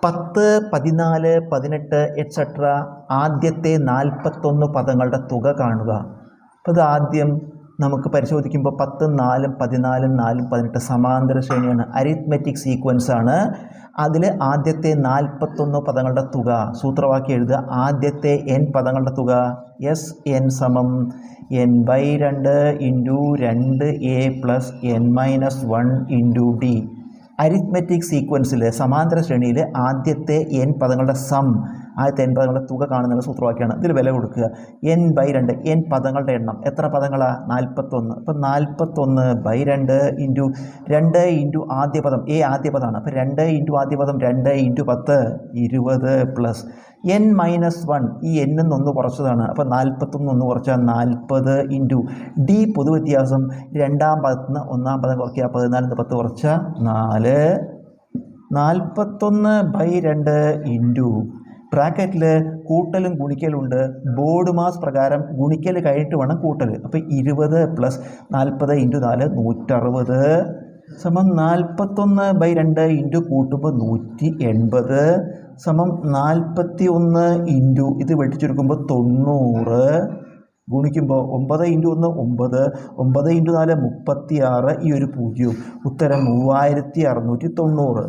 10, 14, 18 etcetera ആദ്യത്തെ 41 പദങ്ങളുടെ തുക കാണുക. അപ്പോൾ ഇത് ആദ്യം നമുക്ക് പരിശോധിക്കുമ്പോൾ 10, 4, 14, 4, 18 സമാന്തര ശ്രേണിയാണ്, അരിത്മെറ്റിക് സീക്വൻസ് ആണ്. അതിൽ ആദ്യത്തെ 41 പദങ്ങളുടെ തുക സൂത്രവാക്യം എഴുതുക. ആദ്യത്തെ n പദങ്ങളുടെ തുക Sn സമം n/2 into 2a plus n-1 into d. Arithmetic സീക്വൻസിൽ സമാന്തര ശ്രേണിയിൽ ആദ്യത്തെ n പദങ്ങളുടെ സം, ആദ്യത്തെ n പദങ്ങളുടെ തുക കാണുന്ന സൂത്രവാക്യമാണ്. ഇതിൽ വില കൊടുക്കുക n/2, n പദങ്ങളുടെ എണ്ണം എത്ര പദങ്ങളാണ്? 41. അപ്പം 41/2 ഇൻറ്റു 2 ഇൻറ്റു ആദ്യ പദം, ആദ്യ പദമാണ്. അപ്പം 2 ഇൻറ്റു ആദ്യ പദം 2 ഇൻറ്റു 10 20 പ്ലസ് n-1, ഈ n ഒന്ന് കുറച്ചതാണ്. അപ്പം 41 ഒന്ന് കുറച്ചാൽ 40 ഇൻറ്റു d പൊതുവ്യത്യാസം, രണ്ടാം പദത്തിൽ നിന്ന് ഒന്നാം പദം കുറയ്ക്കുക, 14 10 കുറച്ചാൽ 4, 41/2 ഇൻറ്റു ബ്രാക്കറ്റിൽ കൂട്ടലും ഗുണിക്കലും ഉണ്ട്. ബോർഡ് മാസ് പ്രകാരം ഗുണിക്കൽ കഴിഞ്ഞിട്ട് വേണം കൂട്ടൽ. അപ്പോൾ 20 പ്ലസ് 40 ഇൻറ്റു 4 160 സമം 41/2 ഇൻറ്റു കൂട്ടുമ്പോൾ 180 സമം 41 ഇൻറ്റു ഇത് വെട്ടിച്ചുരുക്കുമ്പോൾ 90 ഗുണിക്കുമ്പോൾ 9 ഇൻറ്റു 1 9, 9 ഇൻറ്റു 4 36, ഈ ഒരു 0. ഉത്തരം 3690.